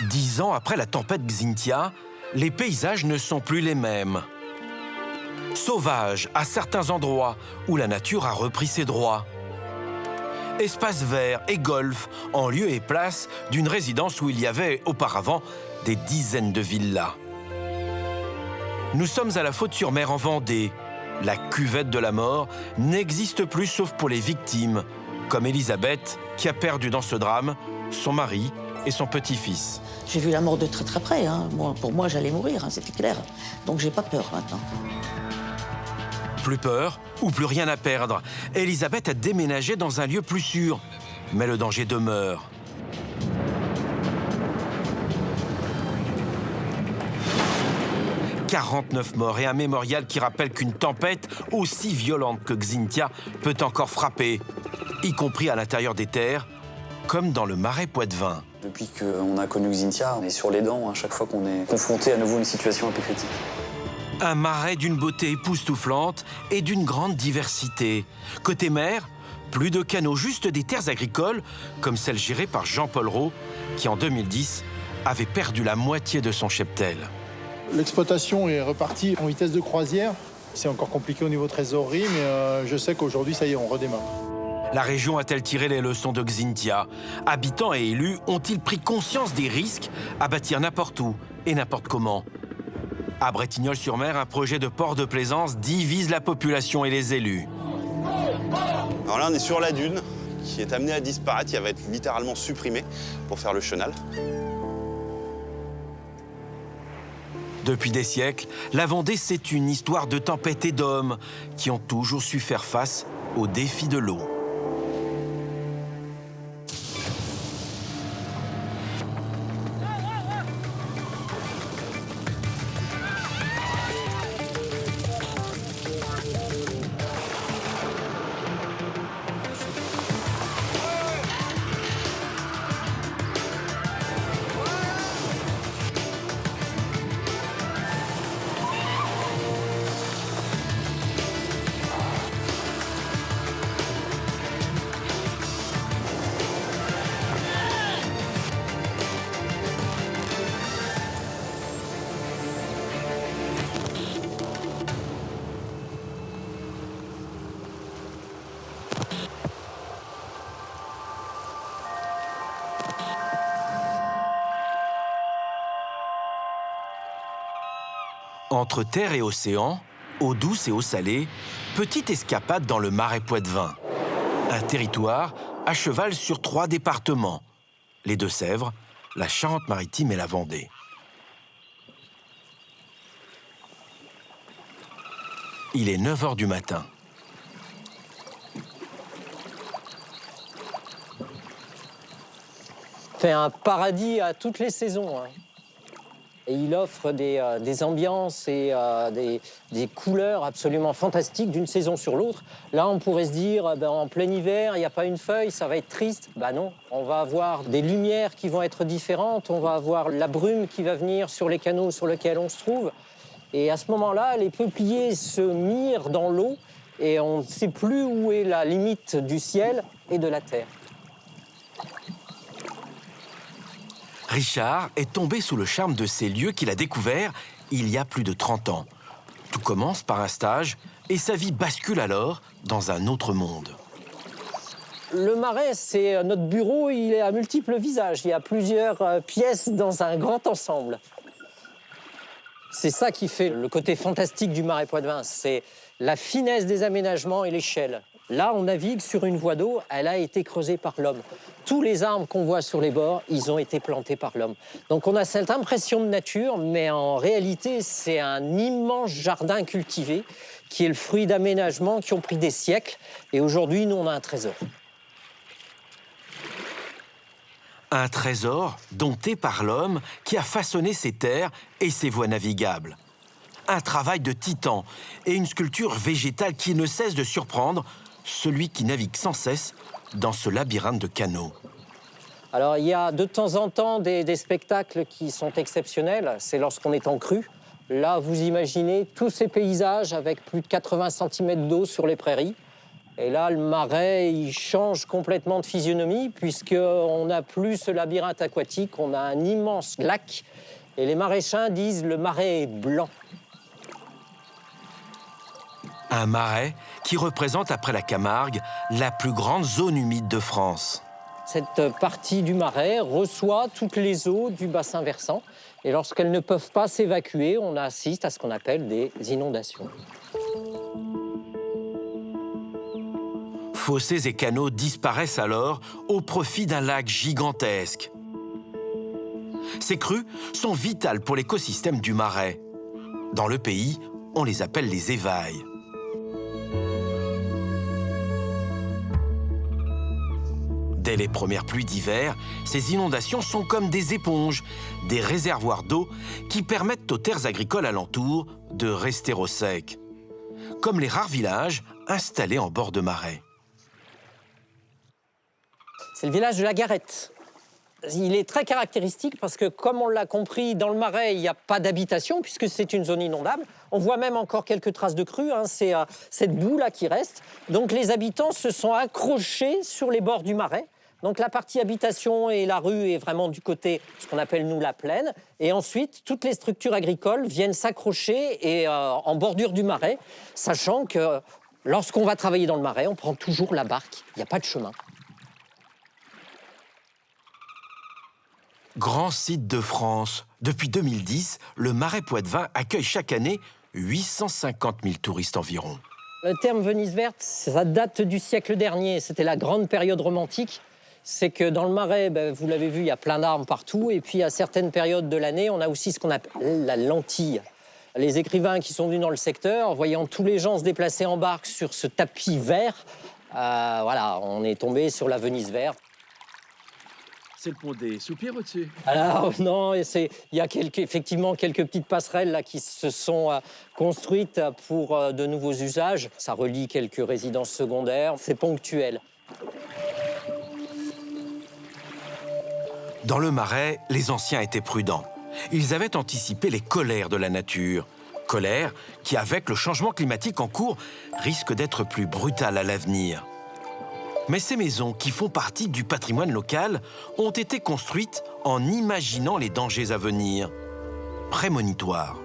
10 ans après la tempête Xynthia, les paysages ne sont plus les mêmes. Sauvages à certains endroits où la nature a repris ses droits. Espaces verts et golf en lieu et place d'une résidence où il y avait auparavant des dizaines de villas. Nous sommes à la Faute-sur-Mer en Vendée. La cuvette de la mort n'existe plus sauf pour les victimes, comme Elisabeth qui a perdu dans ce drame son mari et son petit-fils. J'ai vu la mort de très très près. Hein. Pour moi, j'allais mourir, hein, c'était clair. Donc j'ai pas peur maintenant. Plus peur ou plus rien à perdre. Elisabeth a déménagé dans un lieu plus sûr. Mais le danger demeure. « 49 morts et un mémorial qui rappelle qu'une tempête aussi violente que Xynthia peut encore frapper, y compris à l'intérieur des terres, comme dans le marais Poitevin. Depuis qu'on a connu Xynthia, on est sur les dents à chaque fois qu'on est confronté à nouveau à une situation un peu critique. Un marais d'une beauté époustouflante et d'une grande diversité. Côté mer, plus de canaux, juste des terres agricoles, comme celle gérée par Jean-Paul Rau, qui en 2010 avait perdu la moitié de son cheptel. L'exploitation est repartie en vitesse de croisière. C'est encore compliqué au niveau trésorerie, mais je sais qu'aujourd'hui, ça y est, on redémarre. La région a-t-elle tiré les leçons de Xynthia? Habitants et élus ont-ils pris conscience des risques à bâtir n'importe où et n'importe comment? À Bretignolles-sur-Mer, un projet de port de plaisance divise la population et les élus. Alors là, on est sur la dune, qui est amenée à disparaître. Elle va être littéralement supprimée pour faire le chenal. Depuis des siècles, la Vendée, c'est une histoire de tempêtes et d'hommes qui ont toujours su faire face aux défis de l'eau. Entre terre et océan, eau douce et eau salée, petite escapade dans le marais Poitevin. Un territoire à cheval sur 3 départements, les Deux-Sèvres, la Charente-Maritime et la Vendée. Il est 9 h du matin. C'est un paradis à toutes les saisons. Hein. Et il offre des ambiances et des couleurs absolument fantastiques d'une saison sur l'autre. Là, on pourrait se dire, en plein hiver, il n'y a pas une feuille, ça va être triste. Ben non, on va avoir des lumières qui vont être différentes, on va avoir la brume qui va venir sur les canaux sur lesquels on se trouve. Et à ce moment-là, les peupliers se mirent dans l'eau et on ne sait plus où est la limite du ciel et de la terre. Richard est tombé sous le charme de ces lieux qu'il a découverts il y a plus de 30 ans. Tout commence par un stage et sa vie bascule alors dans un autre monde. Le marais, c'est notre bureau, il est à multiples visages. Il y a plusieurs pièces dans un grand ensemble. C'est ça qui fait le côté fantastique du marais Poitevin, c'est la finesse des aménagements et l'échelle. Là, on navigue sur une voie d'eau, elle a été creusée par l'homme. Tous les arbres qu'on voit sur les bords, ils ont été plantés par l'homme. Donc on a cette impression de nature, mais en réalité, c'est un immense jardin cultivé qui est le fruit d'aménagements qui ont pris des siècles. Et aujourd'hui, nous, on a un trésor. Un trésor dompté par l'homme qui a façonné ses terres et ses voies navigables. Un travail de titan et une sculpture végétale qui ne cesse de surprendre celui qui navigue sans cesse dans ce labyrinthe de canaux. Alors, il y a de temps en temps des spectacles qui sont exceptionnels. C'est lorsqu'on est en crue. Là, vous imaginez tous ces paysages avec plus de 80 cm d'eau sur les prairies. Et là, le marais, il change complètement de physionomie puisqu'on n'a plus ce labyrinthe aquatique, on a un immense lac. Et les maraîchers disent le marais est blanc. Un marais qui représente, après la Camargue, la plus grande zone humide de France. Cette partie du marais reçoit toutes les eaux du bassin versant. Et lorsqu'elles ne peuvent pas s'évacuer, on assiste à ce qu'on appelle des inondations. Fossés et canaux disparaissent alors au profit d'un lac gigantesque. Ces crues sont vitales pour l'écosystème du marais. Dans le pays, on les appelle les évailles. Dès les premières pluies d'hiver, ces inondations sont comme des éponges, des réservoirs d'eau qui permettent aux terres agricoles alentours de rester au sec, comme les rares villages installés en bord de marais. C'est le village de la Garette. Il est très caractéristique parce que, comme on l'a compris, dans le marais, il n'y a pas d'habitation puisque c'est une zone inondable. On voit même encore quelques traces de crues, hein, c'est cette boue-là qui reste. Donc les habitants se sont accrochés sur les bords du marais. Donc la partie habitation et la rue est vraiment du côté, ce qu'on appelle nous la plaine. Et ensuite, toutes les structures agricoles viennent s'accrocher en bordure du marais, sachant que lorsqu'on va travailler dans le marais, on prend toujours la barque, il n'y a pas de chemin. Grand site de France. Depuis 2010, le Marais Poitevin accueille chaque année 850 000 touristes environ. Le terme Venise verte, ça date du siècle dernier. C'était la grande période romantique. C'est que dans le Marais, vous l'avez vu, il y a plein d'arbres partout. Et puis, à certaines périodes de l'année, on a aussi ce qu'on appelle la lentille. Les écrivains qui sont venus dans le secteur, voyant tous les gens se déplacer en barque sur ce tapis vert, voilà, on est tombé sur la Venise verte. C'est le pont des Soupirs au-dessus. Alors non, il y a effectivement quelques petites passerelles là, qui se sont construites pour de nouveaux usages. Ça relie quelques résidences secondaires, c'est ponctuel. Dans le Marais, les anciens étaient prudents. Ils avaient anticipé les colères de la nature. Colères qui, avec le changement climatique en cours, risquent d'être plus brutales à l'avenir. Mais ces maisons, qui font partie du patrimoine local, ont été construites en imaginant les dangers à venir. Prémonitoires.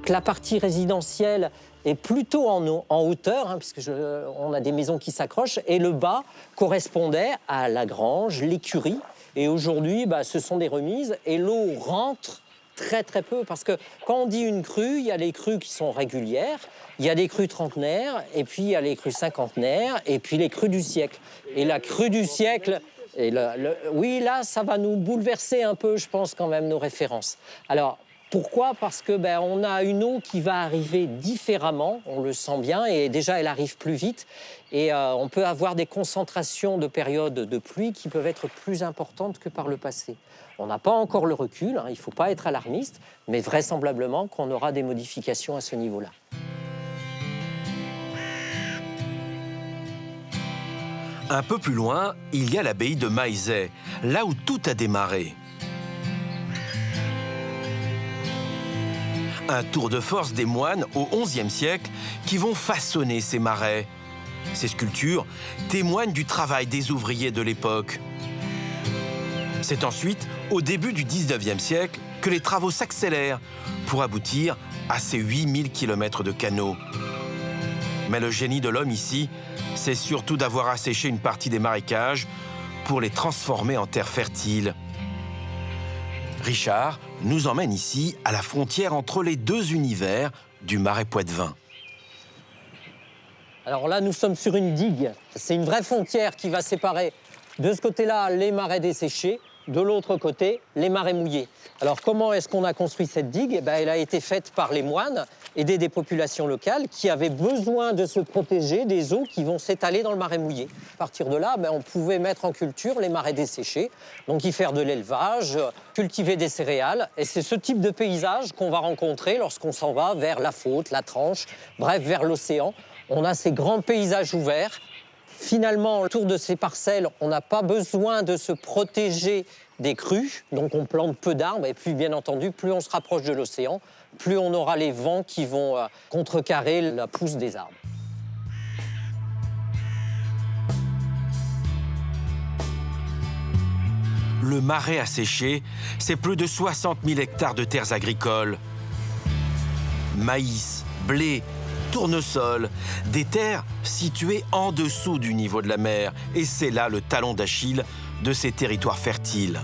La partie résidentielle est plutôt en hauteur, hein, puisque on a des maisons qui s'accrochent, et le bas correspondait à la grange, l'écurie. Et aujourd'hui, ce sont des remises, et l'eau rentre très très peu, parce que quand on dit une crue, il y a les crues qui sont régulières, il y a des crues trentenaires, et puis il y a les crues cinquantenaires, et puis les crues du siècle. Et la crue du siècle, oui, là, ça va nous bouleverser un peu, je pense, quand même, nos références. Alors, pourquoi? Parce que on a une eau qui va arriver différemment, on le sent bien, et déjà, elle arrive plus vite. Et on peut avoir des concentrations de périodes de pluie qui peuvent être plus importantes que par le passé. On n'a pas encore le recul, hein, il ne faut pas être alarmiste, mais vraisemblablement qu'on aura des modifications à ce niveau-là. Un peu plus loin, il y a l'abbaye de Maizet, là où tout a démarré. Un tour de force des moines au XIe siècle qui vont façonner ces marais. Ces sculptures témoignent du travail des ouvriers de l'époque. C'est ensuite, au début du XIXe siècle, que les travaux s'accélèrent pour aboutir à ces 8000 km de canaux. Mais le génie de l'homme ici, c'est surtout d'avoir asséché une partie des marécages pour les transformer en terres fertiles. Richard nous emmène ici à la frontière entre les deux univers du Marais Poitevin. Alors là, nous sommes sur une digue. C'est une vraie frontière qui va séparer de ce côté-là les marais desséchés, de l'autre côté, les marais mouillés. Alors comment est-ce qu'on a construit cette digue? Elle a été faite par les moines, aidés des populations locales qui avaient besoin de se protéger des eaux qui vont s'étaler dans le marais mouillé. À partir de là, on pouvait mettre en culture les marais desséchés, donc y faire de l'élevage, cultiver des céréales. Et c'est ce type de paysage qu'on va rencontrer lorsqu'on s'en va vers la Faute, la Tranche, bref, vers l'océan. On a ces grands paysages ouverts. Finalement, autour de ces parcelles, on n'a pas besoin de se protéger des crues, donc on plante peu d'arbres, et puis bien entendu, plus on se rapproche de l'océan, plus on aura les vents qui vont contrecarrer la pousse des arbres. Le Marais asséché, c'est plus de 60 000 hectares de terres agricoles. Maïs, blé, tournesol, des terres situées en dessous du niveau de la mer. Et c'est là le talon d'Achille de ces territoires fertiles.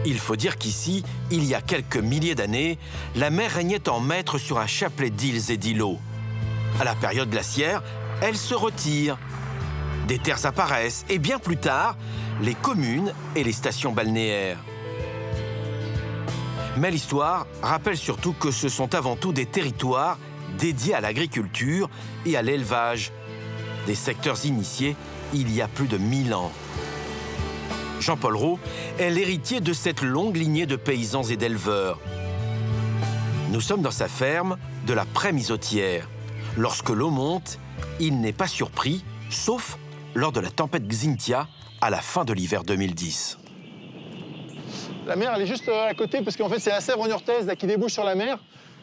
Il faut dire qu'ici, il y a quelques milliers d'années, la mer régnait en maître sur un chapelet d'îles et d'îlots. À la période glaciaire, elle se retire. Des terres apparaissent et bien plus tard, les communes et les stations balnéaires. Mais l'histoire rappelle surtout que ce sont avant tout des territoires dédiés à l'agriculture et à l'élevage, des secteurs initiés il y a plus de 1000 ans. Jean-Paul Rau est l'héritier de cette longue lignée de paysans et d'éleveurs. Nous sommes dans sa ferme de la Pré-Misotière. Lorsque l'eau monte, il n'est pas surpris, sauf lors de la tempête Xynthia à la fin de l'hiver 2010. La mer, elle est juste à côté, parce qu'en fait, c'est la Sèvre niortaise là, qui débouche sur la mer.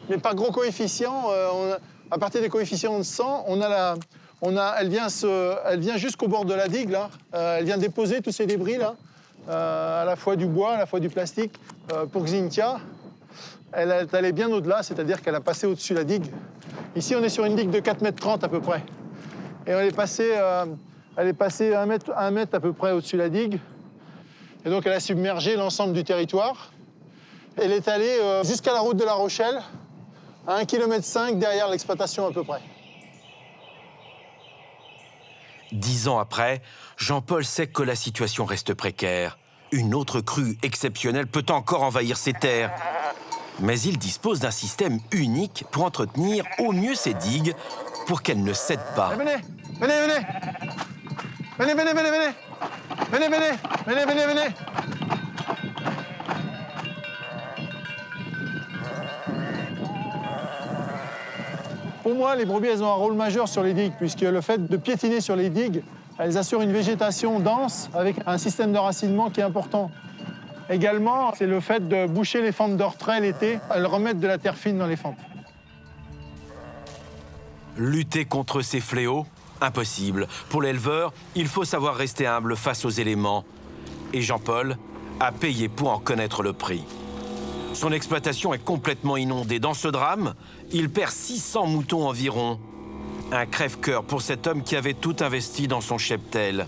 Mais par gros coefficients, à partir des coefficients de 100, elle vient jusqu'au bord de la digue, là. Elle vient déposer tous ces débris, là, à la fois du bois, à la fois du plastique. Pour Xynthia, elle est allée bien au-delà, c'est-à-dire qu'elle a passé au-dessus de la digue. Ici, on est sur une digue de 4,30 m à peu près. Et elle est passée 1 mètre à peu près au-dessus de la digue. Et donc, elle a submergé l'ensemble du territoire. Elle est allée jusqu'à la route de La Rochelle, à 1,5 km derrière l'exploitation à peu près. 10 ans après, Jean-Paul sait que la situation reste précaire. Une autre crue exceptionnelle peut encore envahir ces terres. Mais il dispose d'un système unique pour entretenir au mieux ces digues pour qu'elles ne cèdent pas. Venez, venez, venez. Venez, venez, venez, venez. Venez, venez, venez, venez, venez. Pour moi, les brebis, elles ont un rôle majeur sur les digues, puisque le fait de piétiner sur les digues, elles assurent une végétation dense avec un système d'enracinement qui est important. Également, c'est le fait de boucher les fentes de retrait l'été, elles remettent de la terre fine dans les fentes. Lutter contre ces fléaux? Impossible. Pour l'éleveur, il faut savoir rester humble face aux éléments. Et Jean-Paul a payé pour en connaître le prix. Son exploitation est complètement inondée. Dans ce drame, il perd 600 moutons environ. Un crève-cœur pour cet homme qui avait tout investi dans son cheptel.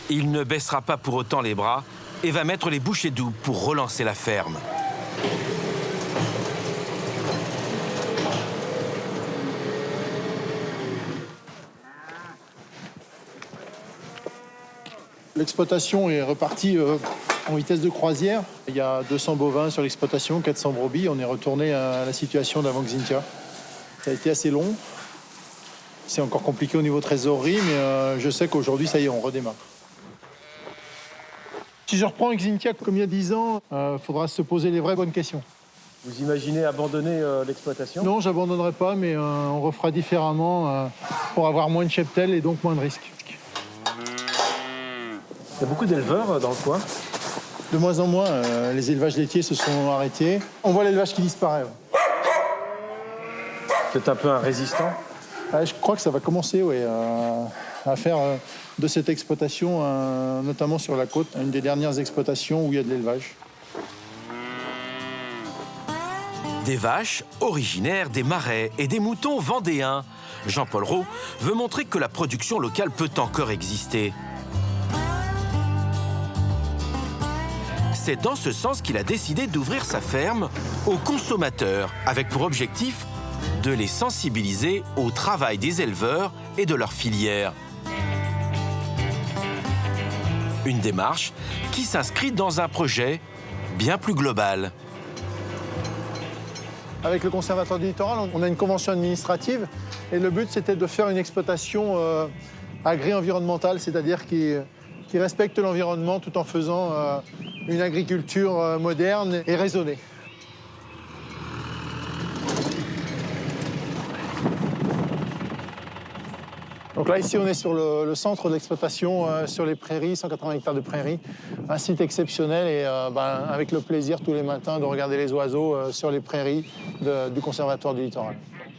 Il ne baissera pas pour autant les bras et va mettre les bouchées doubles pour relancer la ferme. L'exploitation est repartie en vitesse de croisière. Il y a 200 bovins sur l'exploitation, 400 brebis. On est retourné à la situation d'avant Xynthia. Ça a été assez long. C'est encore compliqué au niveau trésorerie, mais je sais qu'aujourd'hui, ça y est, on redémarre. Si je reprends Xynthia comme il y a 10 ans, il faudra se poser les vraies bonnes questions. Vous imaginez abandonner l'exploitation? Non, j'abandonnerai pas, mais on refera différemment pour avoir moins de cheptel et donc moins de risques. Il y a beaucoup d'éleveurs dans le coin. De moins en moins, les élevages laitiers se sont arrêtés. On voit l'élevage qui disparaît. Ouais. C'est un peu un résistant. Je crois que ça va commencer à faire de cette exploitation, notamment sur la côte, une des dernières exploitations où il y a de l'élevage. Des vaches originaires des marais et des moutons vendéens. Jean-Paul Rau veut montrer que la production locale peut encore exister. C'est dans ce sens qu'il a décidé d'ouvrir sa ferme aux consommateurs, avec pour objectif de les sensibiliser au travail des éleveurs et de leur filière. Une démarche qui s'inscrit dans un projet bien plus global. Avec le Conservatoire du littoral, on a une convention administrative et le but, c'était de faire une exploitation agri-environnementale, c'est-à-dire qui respecte l'environnement tout en faisant une agriculture moderne et raisonnée. Donc là, ici, on est sur le centre de l'exploitation, sur les prairies, 180 hectares de prairies. Un site exceptionnel et avec le plaisir tous les matins de regarder les oiseaux sur les prairies du Conservatoire du littoral.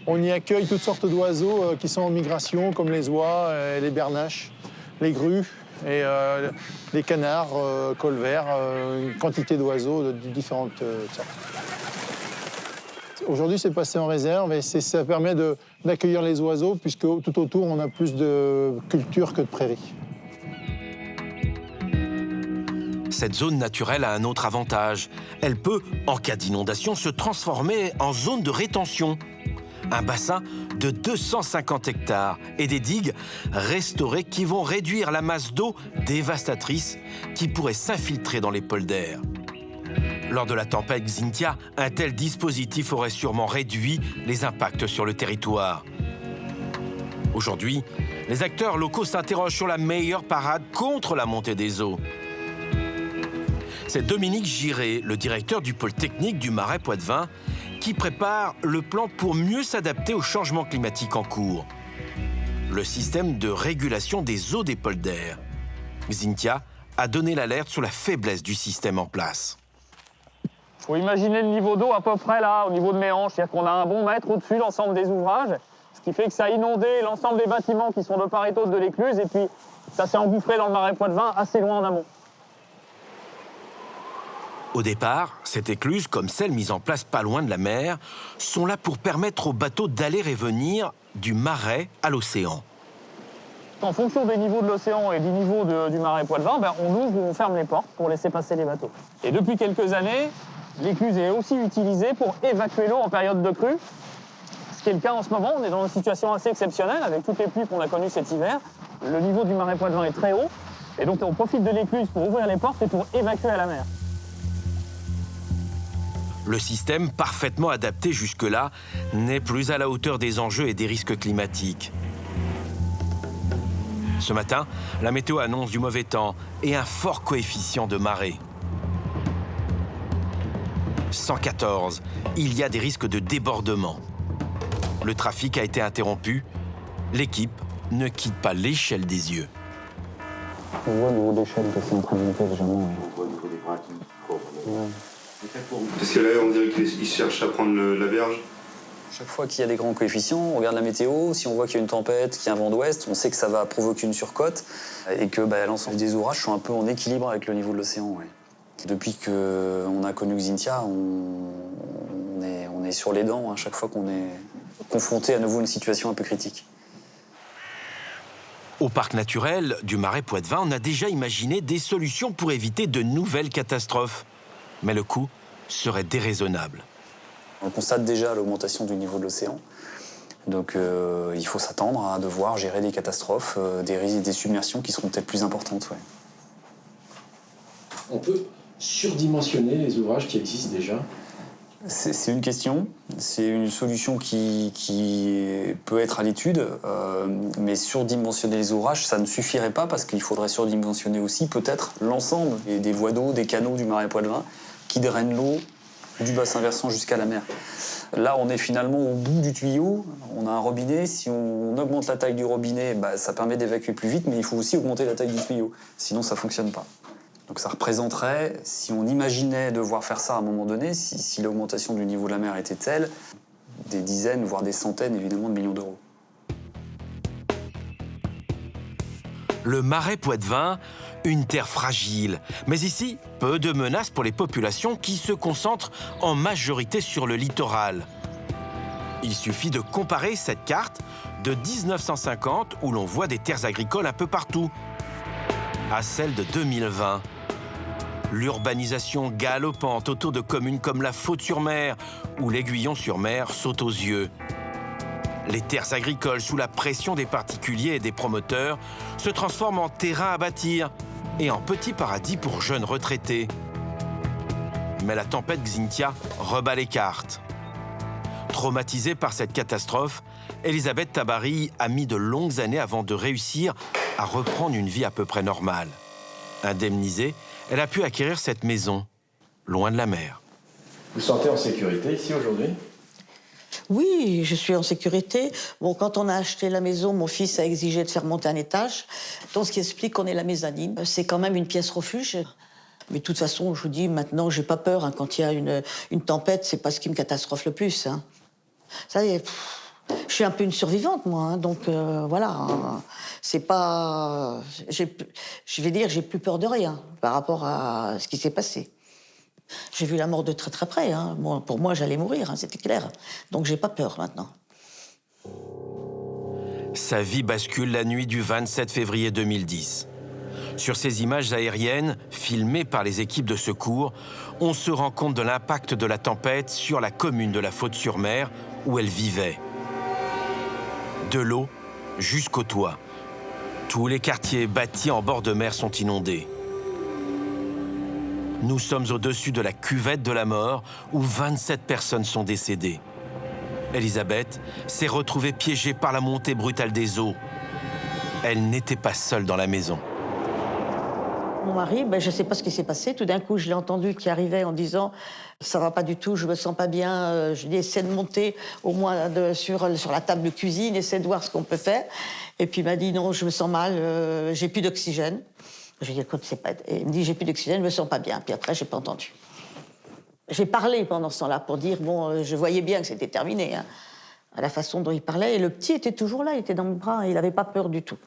On y accueille toutes sortes d'oiseaux qui sont en migration, comme les oies, les bernaches, les grues et les canards, colverts, une quantité d'oiseaux de différentes sortes. Aujourd'hui, c'est passé en réserve et ça permet d'accueillir les oiseaux puisque tout autour, on a plus de culture que de prairies. Cette zone naturelle a un autre avantage. Elle peut, en cas d'inondation, se transformer en zone de rétention. Un bassin de 250 hectares et des digues restaurées qui vont réduire la masse d'eau dévastatrice qui pourrait s'infiltrer dans les polders. Lors de la tempête Xynthia, un tel dispositif aurait sûrement réduit les impacts sur le territoire. Aujourd'hui, les acteurs locaux s'interrogent sur la meilleure parade contre la montée des eaux. C'est Dominique Giré, le directeur du pôle technique du Marais Poitevin, qui prépare le plan pour mieux s'adapter au changement climatique en cours. Le système de régulation des eaux des polders. Xynthia a donné l'alerte sur la faiblesse du système en place. Il faut imaginer le niveau d'eau à peu près là, au niveau de mes hanches. C'est-à-dire qu'on a un bon mètre au-dessus de l'ensemble des ouvrages, ce qui fait que ça a inondé l'ensemble des bâtiments qui sont de part et d'autre de l'écluse, et puis ça s'est engouffré dans le Marais Poitevin assez loin en amont. Au départ, cette écluse, comme celle mise en place pas loin de la mer, sont là pour permettre aux bateaux d'aller et venir du marais à l'océan. En fonction des niveaux de l'océan et du niveau du Marais Poitevin, on ouvre ou on ferme les portes pour laisser passer les bateaux. Et depuis quelques années, l'écluse est aussi utilisée pour évacuer l'eau en période de crue, ce qui est le cas en ce moment. On est dans une situation assez exceptionnelle avec toutes les pluies qu'on a connues cet hiver. Le niveau du Marais Poitevin est très haut, et donc on profite de l'écluse pour ouvrir les portes et pour évacuer à la mer. Le système, parfaitement adapté jusque-là, n'est plus à la hauteur des enjeux et des risques climatiques. Ce matin, la météo annonce du mauvais temps et un fort coefficient de marée. 114, il y a des risques de débordement. Le trafic a été interrompu. L'équipe ne quitte pas l'échelle des yeux. On voit au niveau de l'échelle que c'est en train de monter légèrement. Parce que là, on dirait qu'ils cherchent à prendre la berge. Chaque fois qu'il y a des grands coefficients, on regarde la météo. Si on voit qu'il y a une tempête, qu'il y a un vent d'ouest, on sait que ça va provoquer une surcote et que l'ensemble des ouvrages sont un peu en équilibre avec le niveau de l'océan. Ouais. Depuis qu'on a connu Xynthia, on est sur les dents à chaque fois qu'on est confronté à nouveau à une situation un peu critique. Au parc naturel du Marais Poitevin, on a déjà imaginé des solutions pour éviter de nouvelles catastrophes. Mais le coût serait déraisonnable. On constate déjà l'augmentation du niveau de l'océan. Donc il faut s'attendre à devoir gérer des catastrophes, des submersions qui seront peut-être plus importantes. Ouais. On peut surdimensionner les ouvrages qui existent déjà? C'est une question, c'est une solution qui peut être à l'étude, mais surdimensionner les ouvrages, ça ne suffirait pas parce qu'il faudrait surdimensionner aussi peut-être l'ensemble des voies d'eau, des canaux du Marais Poitevin qui drainent l'eau du bassin versant jusqu'à la mer. Là, on est finalement au bout du tuyau, on a un robinet, si on augmente la taille du robinet, ça permet d'évacuer plus vite, mais il faut aussi augmenter la taille du tuyau, sinon ça ne fonctionne pas. Donc ça représenterait, si on imaginait devoir faire ça à un moment donné, si l'augmentation du niveau de la mer était telle, des dizaines, voire des centaines, évidemment, de millions d'euros. Le Marais Poitevin, une terre fragile, mais ici, peu de menaces pour les populations qui se concentrent en majorité sur le littoral. Il suffit de comparer cette carte de 1950 où l'on voit des terres agricoles un peu partout, à celle de 2020. L'urbanisation galopante autour de communes comme la Faute-sur-Mer ou l'Aiguillon-sur-Mer saute aux yeux. Les terres agricoles, sous la pression des particuliers et des promoteurs, se transforment en terrain à bâtir et en petit paradis pour jeunes retraités. Mais la tempête Xynthia rebat les cartes. Traumatisée par cette catastrophe, Elisabeth Tabary a mis de longues années avant de réussir à reprendre une vie à peu près normale. Indemnisée, elle a pu acquérir cette maison, loin de la mer. Vous vous sentez en sécurité ici aujourd'hui? Oui, je suis en sécurité. Bon, quand on a acheté la maison, mon fils a exigé de faire monter un étage. Donc, ce qui explique qu'on est la mezzanine. C'est quand même une pièce refuge. Mais de toute façon, je vous dis, maintenant, j'ai pas peur. Hein. Quand il y a une tempête, c'est pas ce qui me catastrophe le plus. Hein. Ça y est, je suis un peu une survivante, moi. Hein. Donc, voilà. Hein. C'est pas... Je vais dire, j'ai plus peur de rien par rapport à ce qui s'est passé. J'ai vu la mort de très très près. Hein. Bon, pour moi, j'allais mourir, hein, c'était clair. Donc j'ai pas peur maintenant. Sa vie bascule la nuit du 27 février 2010. Sur ces images aériennes, filmées par les équipes de secours, on se rend compte de l'impact de la tempête sur la commune de La Faute-sur-Mer, où elle vivait. De l'eau jusqu'au toit. Tous les quartiers bâtis en bord de mer sont inondés. Nous sommes au-dessus de la cuvette de la mort où 27 personnes sont décédées. Elisabeth s'est retrouvée piégée par la montée brutale des eaux. Elle n'était pas seule dans la maison. Mon mari, je ne sais pas ce qui s'est passé. Tout d'un coup, je l'ai entendu qui arrivait en disant « ça va pas du tout, je me sens pas bien ». Je lui ai dit « essaie de monter au moins sur la table de cuisine, essaie de voir ce qu'on peut faire ». Et puis il m'a dit « non, je me sens mal, j'ai plus d'oxygène ». Je lui ai dit, écoute, c'est pas... Et il me dit, j'ai plus d'oxygène, je me sens pas bien. Puis après, j'ai pas entendu. J'ai parlé pendant ce temps-là pour dire, bon, je voyais bien que c'était terminé, hein, à la façon dont il parlait. Et le petit était toujours là, il était dans mes bras, il n'avait pas peur du tout.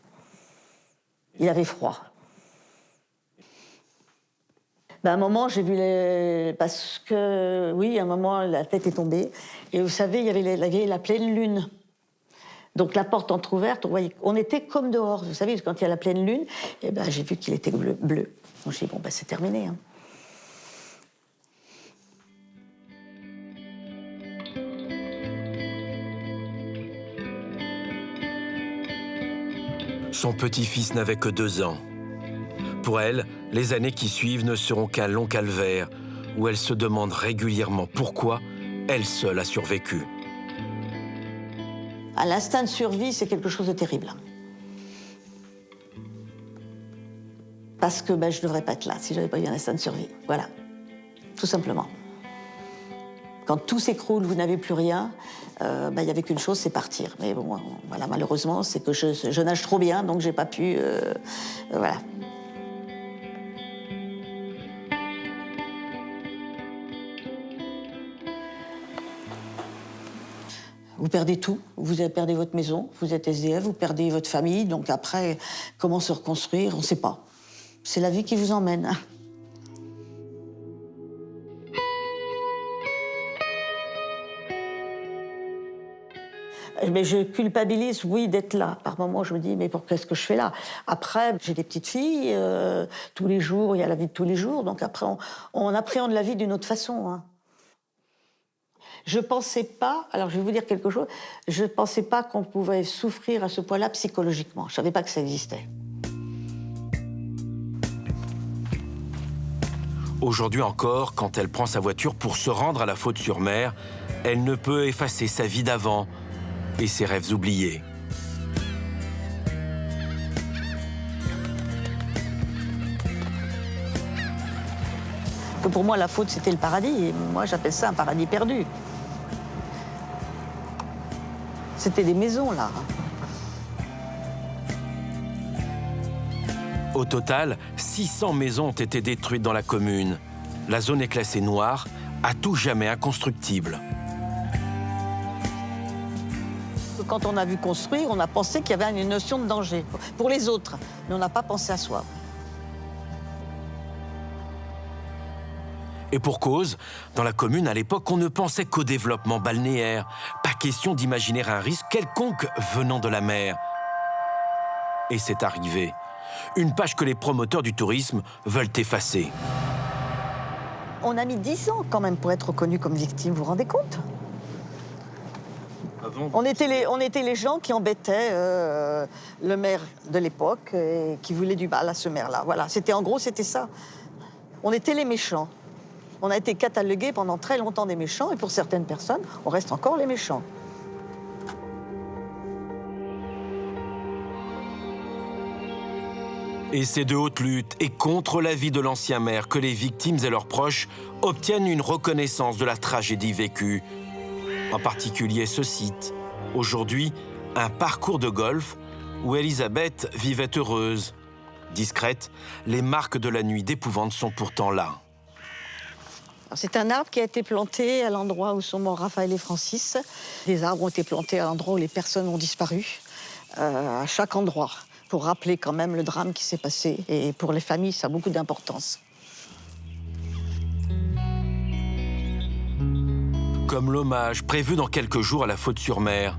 Il avait froid. À un moment, j'ai vu les... Parce que, oui, à un moment, la tête est tombée. Et vous savez, il y avait la pleine lune. Donc la porte entrouverte, on était comme dehors. Vous savez, quand il y a la pleine lune, j'ai vu qu'il était bleu. Donc j'ai dit, bon, c'est terminé. Hein. Son petit-fils n'avait que 2 ans. Pour elle, les années qui suivent ne seront qu'un long calvaire, où elle se demande régulièrement pourquoi elle seule a survécu. L'instinct de survie, c'est quelque chose de terrible. Parce que je ne devrais pas être là si je n'avais pas eu un instinct de survie. Voilà, tout simplement. Quand tout s'écroule, vous n'avez plus rien, il n'y avait qu'une chose, c'est partir. Mais bon, voilà, malheureusement, c'est que je nage trop bien, donc je n'ai pas pu... voilà. Vous perdez tout, vous perdez votre maison, vous êtes SDF, vous perdez votre famille, donc après, comment se reconstruire, on ne sait pas. C'est la vie qui vous emmène. Mais je culpabilise, oui, d'être là. Par moments, je me dis, mais qu'est-ce que je fais là? Après, j'ai des petites filles, tous les jours, il y a la vie de tous les jours, donc après, on appréhende la vie d'une autre façon. Hein. Je pensais pas, alors je vais vous dire quelque chose, je pensais pas qu'on pouvait souffrir à ce point-là psychologiquement. Je savais pas que ça existait. Aujourd'hui encore, quand elle prend sa voiture pour se rendre à La Faute-sur-Mer, elle ne peut effacer sa vie d'avant et ses rêves oubliés. Pour moi, La Faute, c'était le paradis, et moi, j'appelle ça un paradis perdu. C'était des maisons, là. Au total, 600 maisons ont été détruites dans la commune. La zone est classée noire, à tout jamais inconstructible. Quand on a vu construire, on a pensé qu'il y avait une notion de danger pour les autres, mais on n'a pas pensé à soi. Et pour cause, dans la commune, à l'époque, on ne pensait qu'au développement balnéaire. Pas question d'imaginer un risque quelconque venant de la mer. Et c'est arrivé. Une page que les promoteurs du tourisme veulent effacer. On a mis 10 ans quand même pour être reconnu comme victime, vous vous rendez compte? On était les gens qui embêtaient le maire de l'époque et qui voulaient du mal à ce maire-là. Voilà, en gros, c'était ça. On était les méchants. On a été catalogués pendant très longtemps des méchants, et pour certaines personnes, on reste encore les méchants. Et c'est de haute lutte et contre l'avis de l'ancien maire que les victimes et leurs proches obtiennent une reconnaissance de la tragédie vécue. en particulier ce site, aujourd'hui un parcours de golf où Elisabeth vivait heureuse. Discrète, les marques de la nuit d'épouvante sont pourtant là. C'est un arbre qui a été planté à l'endroit où sont morts Raphaël et Francis. Les arbres ont été plantés à l'endroit où les personnes ont disparu, à chaque endroit, pour rappeler quand même le drame qui s'est passé. Et pour les familles, ça a beaucoup d'importance. Comme l'hommage prévu dans quelques jours à la Faute-sur-Mer.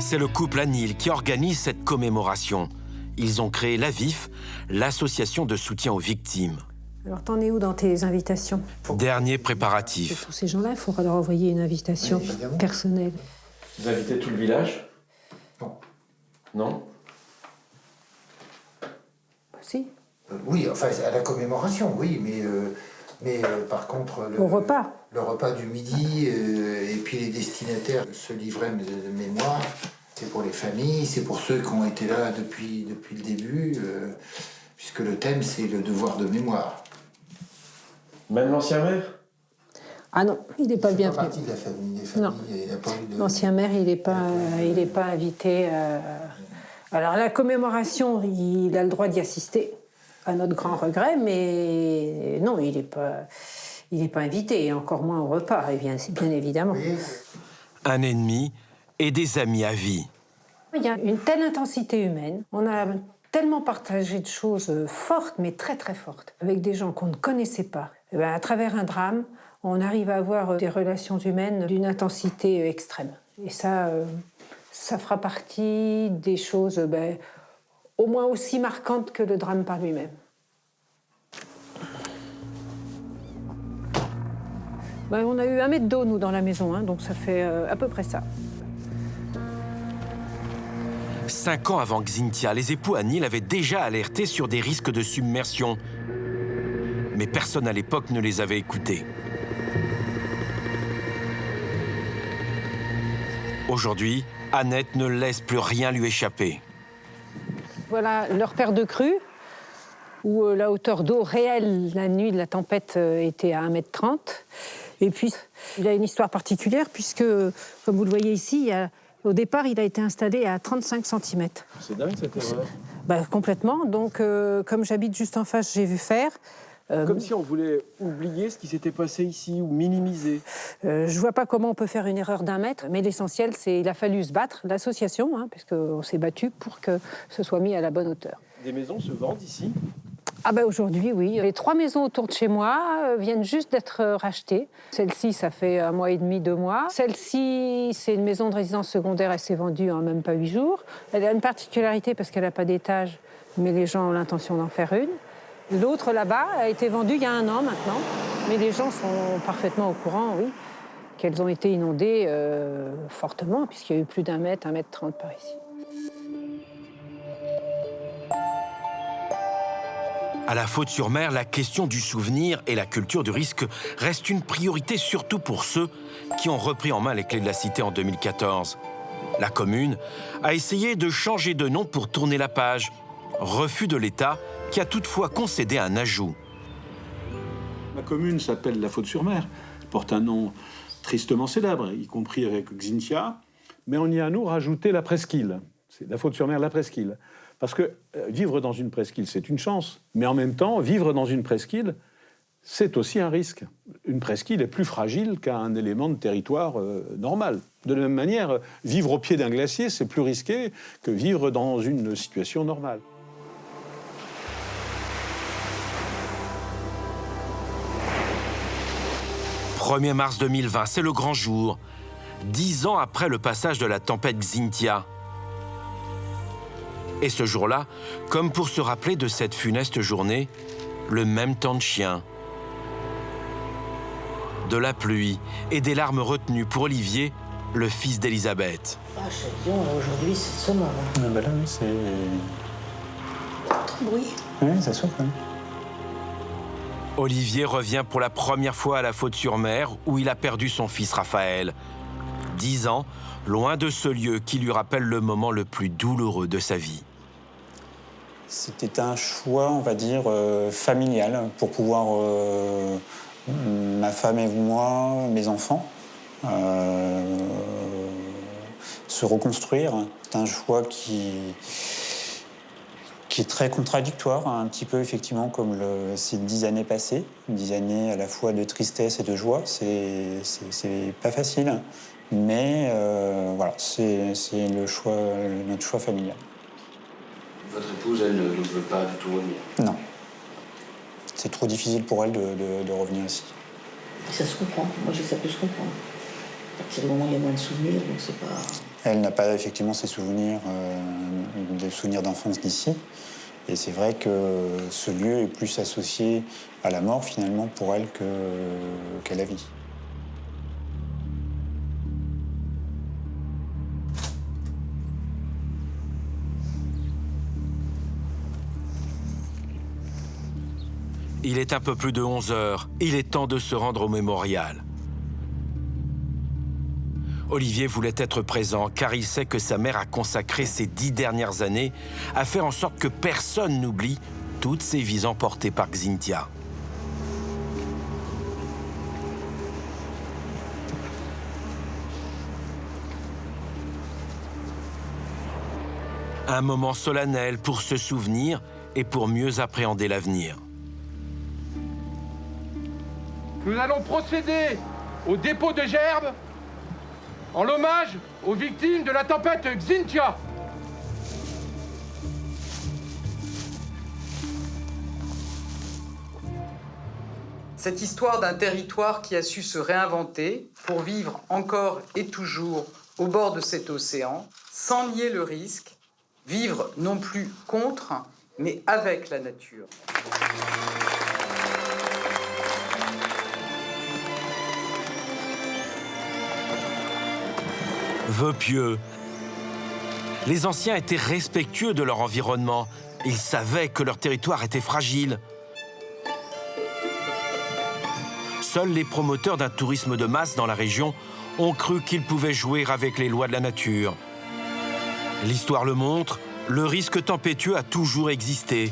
C'est le couple Anil qui organise cette commémoration. Ils ont créé l'AVIF, l'association de soutien aux victimes. Alors, t'en es où dans tes invitations? Dernier préparatif. Tous ces gens-là, il faudra leur envoyer une invitation personnelle. Vous invitez tout le village? Non. Non? Si. Oui, enfin, à la commémoration, oui, mais par contre... Au repas. Le repas du midi, et puis les destinataires, ce livret de mémoire, c'est pour les familles, c'est pour ceux qui ont été là depuis le début, puisque le thème, c'est le devoir de mémoire. Même l'ancien maire? Ah non, il n'est pas bien fait. Il fait partie de la famille, des familles. Non. Il n'a pas eu de... L'ancien maire, il n'est pas invité. Alors, la commémoration, il a le droit d'y assister, à notre grand regret, mais non, il n'est pas invité, et encore moins au repas, et bien évidemment. Oui. Un ennemi et des amis à vie. Il y a une telle intensité humaine, on a tellement partagé de choses fortes, mais très très fortes, avec des gens qu'on ne connaissait pas. Et bien, à travers un drame, on arrive à avoir des relations humaines d'une intensité extrême. Et ça fera partie des choses au moins aussi marquantes que le drame par lui-même. On a eu 1 mètre d'eau, nous, dans la maison, donc ça fait à peu près ça. 5 ans avant Xynthia, les époux Anil avaient déjà alerté sur des risques de submersion. Mais personne à l'époque ne les avait écoutés. Aujourd'hui, Annette ne laisse plus rien lui échapper. Voilà leur paire de crues, où la hauteur d'eau réelle la nuit de la tempête était à 1,30 m. Et puis, il a une histoire particulière, puisque, comme vous le voyez ici, au départ, il a été installé à 35 cm. C'est dingue cette erreur. Complètement. Donc, comme j'habite juste en face, j'ai vu faire. Comme si on voulait oublier ce qui s'était passé ici, ou minimiser. Je ne vois pas comment on peut faire une erreur d'1 mètre, mais l'essentiel, c'est qu'il a fallu se battre, l'association, puisqu'on s'est battu pour que ce soit mis à la bonne hauteur. Des maisons se vendent ici? Aujourd'hui, oui. Les 3 maisons autour de chez moi viennent juste d'être rachetées. Celle-ci, ça fait 1 mois et demi, 2 mois. Celle-ci, c'est une maison de résidence secondaire, elle s'est vendue en même pas 8 jours. Elle a une particularité parce qu'elle n'a pas d'étage, mais les gens ont l'intention d'en faire une. L'autre, là-bas, a été vendue il y a 1 an maintenant, mais les gens sont parfaitement au courant, oui, qu'elles ont été inondées fortement, puisqu'il y a eu plus d'1 mètre, 1,30 m par ici. À la Faute-sur-Mer, la question du souvenir et la culture du risque reste une priorité, surtout pour ceux qui ont repris en main les clés de la cité en 2014. La commune a essayé de changer de nom pour tourner la page. Refus de l'État, qui a toutefois concédé un ajout. La commune s'appelle la Faute-sur-Mer, porte un nom tristement célèbre, y compris avec Xynthia, mais on y a, nous, rajouté la presqu'île. C'est la Faute-sur-Mer, la presqu'île. Parce que vivre dans une presqu'île, c'est une chance, mais en même temps, vivre dans une presqu'île, c'est aussi un risque. Une presqu'île est plus fragile qu'un élément de territoire normal. De la même manière, vivre au pied d'un glacier, c'est plus risqué que vivre dans une situation normale. « 1er mars 2020, c'est le grand jour. 10 ans après le passage de la tempête Xynthia. Et ce jour-là, comme pour se rappeler de cette funeste journée, le même temps de chien. De la pluie et des larmes retenues pour Olivier, le fils d'Elisabeth. Aujourd'hui, c'est ce moment. Là, oui, c'est... Trop de bruit. Oui, ça souffle. Hein. Olivier revient pour la première fois à la Faute-sur-Mer, où il a perdu son fils Raphaël. 10 ans, loin de ce lieu qui lui rappelle le moment le plus douloureux de sa vie. C'était un choix, on va dire, familial, pour pouvoir Ma femme et moi, mes enfants. Se reconstruire, c'est un choix qui est très contradictoire, un petit peu effectivement comme ces 10 années passées. 10 années à la fois de tristesse et de joie, c'est pas facile. Mais voilà, c'est notre choix familial. Votre épouse, elle, ne veut pas du tout revenir? Non. C'est trop difficile pour elle de revenir ici. Ça se comprend. Moi, ça peut se comprendre. À partir du moment où il y a moins de souvenirs, donc c'est pas... Elle n'a pas effectivement ses souvenirs, des souvenirs d'enfance d'ici. Et c'est vrai que ce lieu est plus associé à la mort, finalement, pour elle qu'à la vie. Il est un peu plus de 11 heures. Il est temps de se rendre au mémorial. Olivier voulait être présent car il sait que sa mère a consacré ces 10 dernières années à faire en sorte que personne n'oublie toutes ces vies emportées par Xynthia. Un moment solennel pour se souvenir et pour mieux appréhender l'avenir. Nous allons procéder au dépôt de gerbes en l'hommage aux victimes de la tempête Xynthia. Cette histoire d'un territoire qui a su se réinventer pour vivre encore et toujours au bord de cet océan, sans nier le risque, vivre non plus contre, mais avec la nature. Vœux pieux. Les anciens étaient respectueux de leur environnement. Ils savaient que leur territoire était fragile. Seuls les promoteurs d'un tourisme de masse dans la région ont cru qu'ils pouvaient jouer avec les lois de la nature. L'histoire le montre, le risque tempétueux a toujours existé.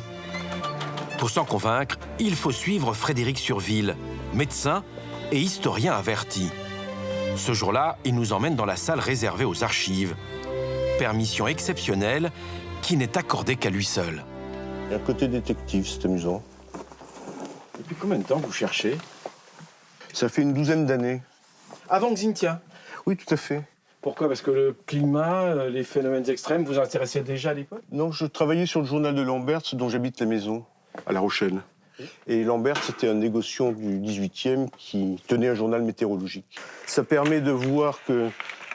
Pour s'en convaincre, il faut suivre Frédéric Surville, médecin et historien averti. Ce jour-là, il nous emmène dans la salle réservée aux archives. Permission exceptionnelle qui n'est accordée qu'à lui seul. Il y a un côté détective, c'est amusant. Depuis combien de temps vous cherchez? Ça fait une 12aine d'années. Avant Xynthia? Oui, tout à fait. Pourquoi? Parce que le climat, les phénomènes extrêmes vous intéressaient déjà à l'époque? Non, je travaillais sur le journal de Lambert, dont j'habite la maison, à La Rochelle. Et Lambert, c'était un négociant du 18e qui tenait un journal météorologique. Ça permet de voir que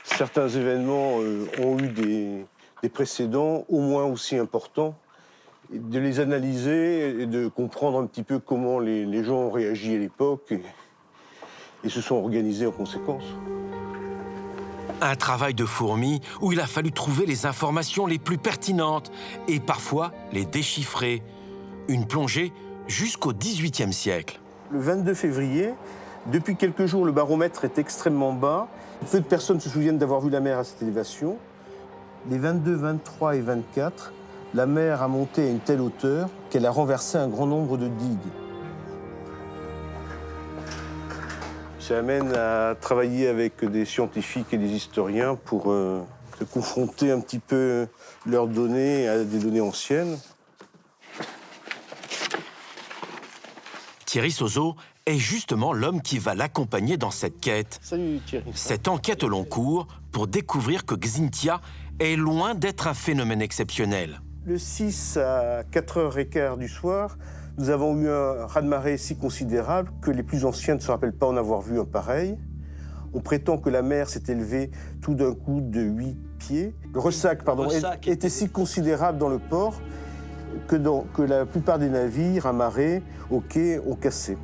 certains événements ont eu des précédents au moins aussi importants, et de les analyser et de comprendre un petit peu comment les gens ont réagi à l'époque et se sont organisés en conséquence. Un travail de fourmi où il a fallu trouver les informations les plus pertinentes et parfois les déchiffrer. Une plongée jusqu'au XVIIIe siècle. Le 22 février, depuis quelques jours, le baromètre est extrêmement bas. Peu de personnes se souviennent d'avoir vu la mer à cette élévation. Les 22, 23 et 24, la mer a monté à une telle hauteur qu'elle a renversé un grand nombre de digues. Ça amène à travailler avec des scientifiques et des historiens pour confronter un petit peu leurs données à des données anciennes. Thierry Sozo est justement l'homme qui va l'accompagner dans cette quête. Salut Thierry. Cette enquête au long cours pour découvrir que Xynthia est loin d'être un phénomène exceptionnel. Le 6 à 4h15 du soir, nous avons eu un raz-de-marée si considérable que les plus anciens ne se rappellent pas en avoir vu un pareil. On prétend que la mer s'est élevée tout d'un coup de 8 pieds. Le ressac, était si considérable dans le port que la plupart des navires amarrés au quai ont cassé.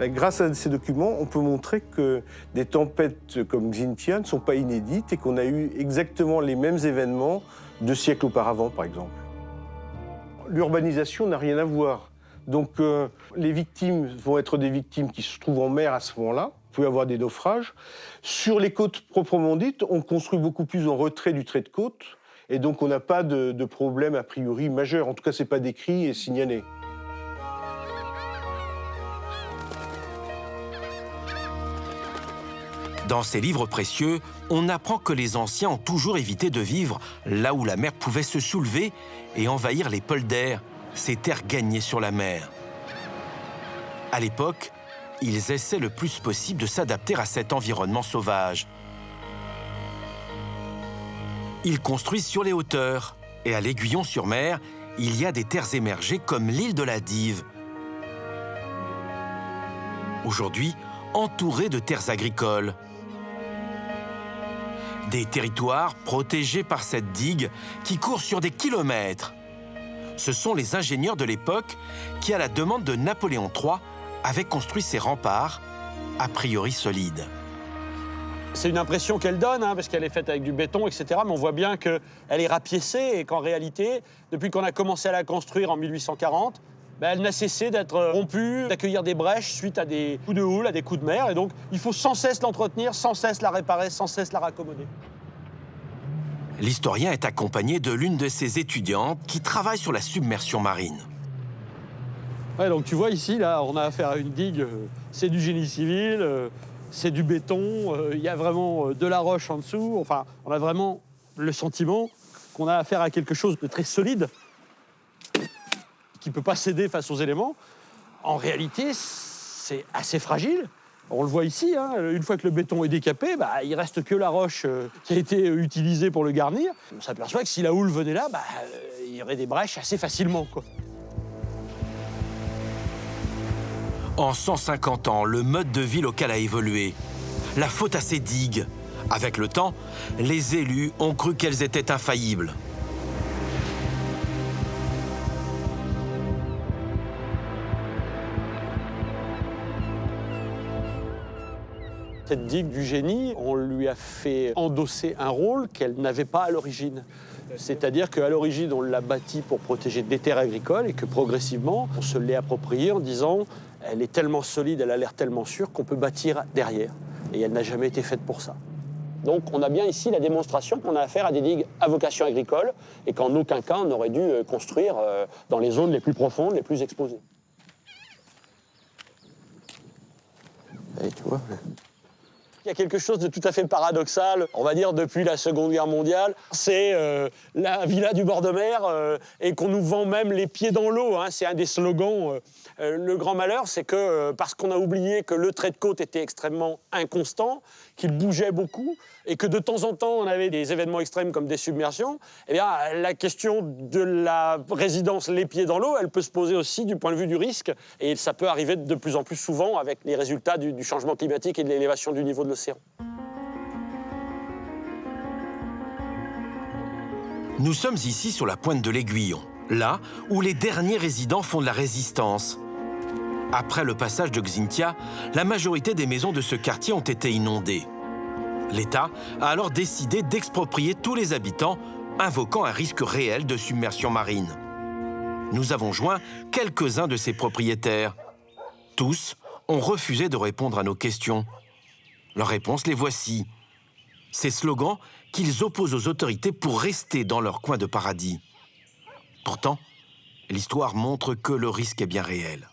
Grâce à ces documents, on peut montrer que des tempêtes comme Xynthia ne sont pas inédites et qu'on a eu exactement les mêmes événements 2 siècles auparavant, par exemple. L'urbanisation n'a rien à voir. Donc les victimes vont être des victimes qui se trouvent en mer à ce moment-là. Vous pouvez avoir des naufrages. Sur les côtes proprement dites, on construit beaucoup plus en retrait du trait de côte. Et donc on n'a pas de problème a priori majeur. En tout cas, ce n'est pas décrit et signalé. Dans ces livres précieux, on apprend que les anciens ont toujours évité de vivre là où la mer pouvait se soulever et envahir les polders, ces terres gagnées sur la mer. À l'époque, ils essaient le plus possible de s'adapter à cet environnement sauvage. Ils construisent sur les hauteurs, et à l'Aiguillon-sur-Mer, il y a des terres émergées comme l'île de la Dive. Aujourd'hui, entourées de terres agricoles. Des territoires protégés par cette digue qui court sur des kilomètres. Ce sont les ingénieurs de l'époque qui, à la demande de Napoléon III, avaient construit ces remparts, a priori solides. C'est une impression qu'elle donne, parce qu'elle est faite avec du béton, etc. Mais on voit bien qu'elle est rapiécée et qu'en réalité, depuis qu'on a commencé à la construire en 1840, elle n'a cessé d'être rompue, d'accueillir des brèches suite à des coups de houle, à des coups de mer. Et donc, il faut sans cesse l'entretenir, sans cesse la réparer, sans cesse la raccommoder. L'historien est accompagné de l'une de ses étudiantes qui travaille sur la submersion marine. Ouais, donc tu vois ici, là, on a affaire à une digue, c'est du génie civil, c'est du béton, il y a vraiment de la roche en dessous. Enfin, on a vraiment le sentiment qu'on a affaire à quelque chose de très solide, qui ne peut pas céder face aux éléments. En réalité, c'est assez fragile. On le voit ici, une fois que le béton est décapé, il ne reste que la roche qui a été utilisée pour le garnir. On s'aperçoit que si la houle venait là, il y aurait des brèches assez facilement, quoi. En 150 ans, le mode de vie local a évolué. La faute à ces digues. Avec le temps, les élus ont cru qu'elles étaient infaillibles. Cette digue du génie, on lui a fait endosser un rôle qu'elle n'avait pas à l'origine. C'est-à-dire qu'à l'origine, on l'a bâtie pour protéger des terres agricoles et que progressivement, on se l'est appropriée en disant elle est tellement solide, elle a l'air tellement sûre qu'on peut bâtir derrière. Et elle n'a jamais été faite pour ça. Donc on a bien ici la démonstration qu'on a affaire à des digues à vocation agricole et qu'en aucun cas on aurait dû construire dans les zones les plus profondes, les plus exposées. Et tu vois. Il y a quelque chose de tout à fait paradoxal, on va dire depuis la Seconde Guerre mondiale. C'est la villa du bord de mer et qu'on nous vend même les pieds dans l'eau. C'est un des slogans. Le grand malheur, c'est que parce qu'on a oublié que le trait de côte était extrêmement inconstant, qu'il bougeait beaucoup et que de temps en temps on avait des événements extrêmes comme des submersions, eh bien la question de la résidence les pieds dans l'eau, elle peut se poser aussi du point de vue du risque et ça peut arriver de plus en plus souvent avec les résultats du changement climatique et de l'élévation du niveau de l'océan. Nous sommes ici sur la pointe de l'Aiguillon, là où les derniers résidents font de la résistance. Après le passage de Xynthia, la majorité des maisons de ce quartier ont été inondées. L'État a alors décidé d'exproprier tous les habitants, invoquant un risque réel de submersion marine. Nous avons joint quelques-uns de ces propriétaires. Tous ont refusé de répondre à nos questions. Leurs réponses, les voici. Ces slogans qu'ils opposent aux autorités pour rester dans leur coin de paradis. Pourtant, l'histoire montre que le risque est bien réel.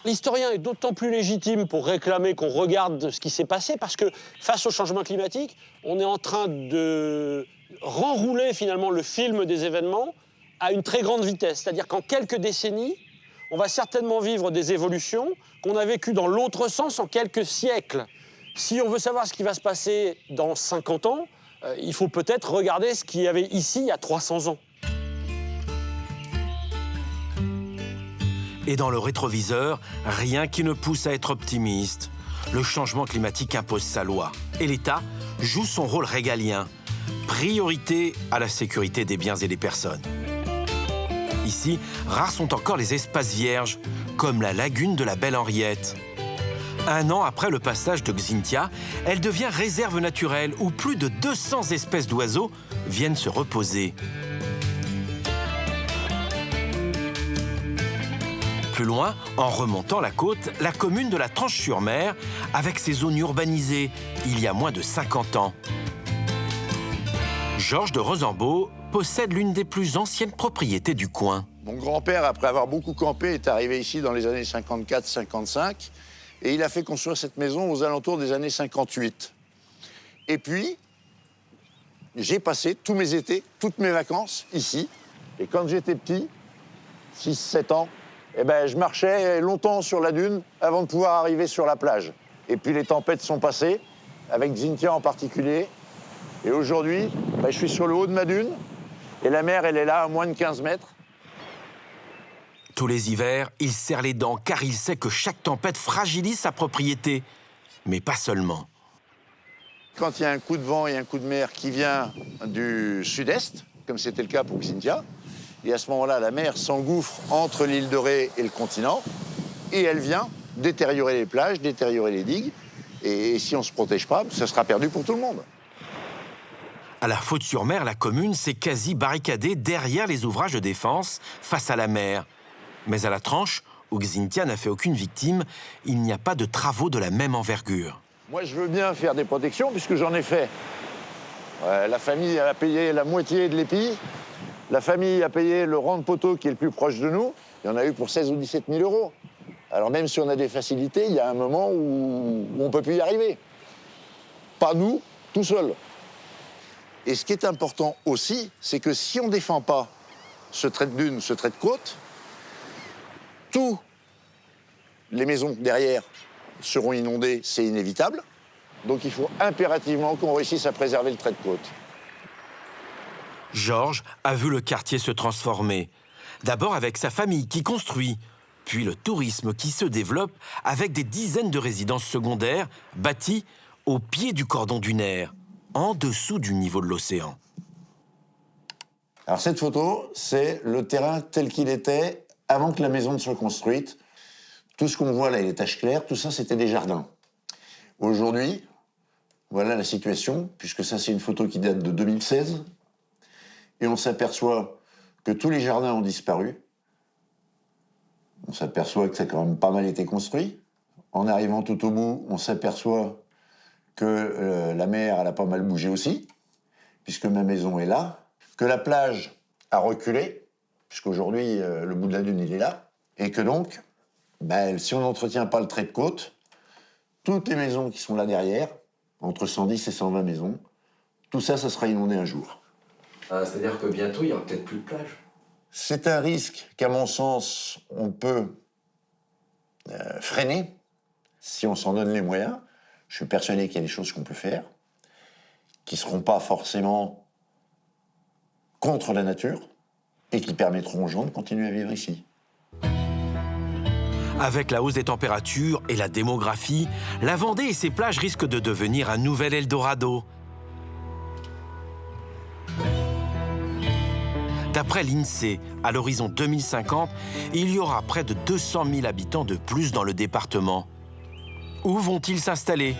L'historien est d'autant plus légitime pour réclamer qu'on regarde ce qui s'est passé parce que face au changement climatique, on est en train de renrouler finalement le film des événements à une très grande vitesse. C'est-à-dire qu'en quelques décennies, on va certainement vivre des évolutions qu'on a vécues dans l'autre sens en quelques siècles. Si on veut savoir ce qui va se passer dans 50 ans, il faut peut-être regarder ce qu'il y avait ici il y a 300 ans. Et dans le rétroviseur, rien qui ne pousse à être optimiste. Le changement climatique impose sa loi. Et l'État joue son rôle régalien. Priorité à la sécurité des biens et des personnes. Ici, rares sont encore les espaces vierges, comme la lagune de la Belle Henriette. 1 an après le passage de Xynthia, elle devient réserve naturelle où plus de 200 espèces d'oiseaux viennent se reposer. Plus loin, en remontant la côte, la commune de la Tranche-sur-Mer, avec ses zones urbanisées, il y a moins de 50 ans. Georges de Rosambeau possède l'une des plus anciennes propriétés du coin. Mon grand-père, après avoir beaucoup campé, est arrivé ici dans les années 54-55 et il a fait construire cette maison aux alentours des années 58. Et puis, j'ai passé tous mes étés, toutes mes vacances ici. Et quand j'étais petit, 6-7 ans, eh ben, je marchais longtemps sur la dune avant de pouvoir arriver sur la plage. Et puis les tempêtes sont passées, avec Xynthia en particulier. Et aujourd'hui, ben, je suis sur le haut de ma dune. Et la mer, elle est là à moins de 15 mètres. Tous les hivers, il serre les dents car il sait que chaque tempête fragilise sa propriété. Mais pas seulement. Quand il y a un coup de vent et un coup de mer qui vient du sud-est, comme c'était le cas pour Xynthia, et à ce moment-là, la mer s'engouffre entre l'île de Ré et le continent, et elle vient détériorer les plages, détériorer les digues, et si on ne se protège pas, ce sera perdu pour tout le monde. À la Faute-sur-Mer, la commune s'est quasi barricadée derrière les ouvrages de défense face à la mer. Mais à la Tranche, où Xynthia n'a fait aucune victime, il n'y a pas de travaux de la même envergure. Moi, je veux bien faire des protections, puisque j'en ai fait. La famille a payé la moitié de l'épi. La famille a payé le rang de poteau qui est le plus proche de nous. Il y en a eu pour 16 ou 17 000 euros. Alors même si on a des facilités, il y a un moment où on ne peut plus y arriver. Pas nous, tout seul. Et ce qui est important aussi, c'est que si on ne défend pas ce trait de dune, ce trait de côte, tous les maisons derrière seront inondées, c'est inévitable. Donc il faut impérativement qu'on réussisse à préserver le trait de côte. Georges a vu le quartier se transformer. D'abord avec sa famille qui construit, puis le tourisme qui se développe avec des dizaines de résidences secondaires bâties au pied du cordon dunaire, en dessous du niveau de l'océan. Alors cette photo, c'est le terrain tel qu'il était avant que la maison ne soit construite. Tout ce qu'on voit là, les taches claires, tout ça, c'était des jardins. Aujourd'hui, voilà la situation, puisque ça, c'est une photo qui date de 2016. Et on s'aperçoit que tous les jardins ont disparu. On s'aperçoit que ça a quand même pas mal été construit. En arrivant tout au bout, on s'aperçoit que la mer, elle a pas mal bougé aussi, puisque ma maison est là. Que la plage a reculé, puisqu'aujourd'hui, le bout de la dune, il est là. Et que donc, ben, si on n'entretient pas le trait de côte, toutes les maisons qui sont là derrière, entre 110 et 120 maisons, tout ça, ça sera inondé un jour. C'est-à-dire que bientôt, il n'y aura peut-être plus de plage. C'est un risque qu'à mon sens, on peut freiner si on s'en donne les moyens. Je suis persuadé qu'il y a des choses qu'on peut faire, qui ne seront pas forcément contre la nature et qui permettront aux gens de continuer à vivre ici. Avec la hausse des températures et la démographie, la Vendée et ses plages risquent de devenir un nouvel Eldorado. D'après l'INSEE, à l'horizon 2050, il y aura près de 200 000 habitants de plus dans le département. Où vont-ils s'installer?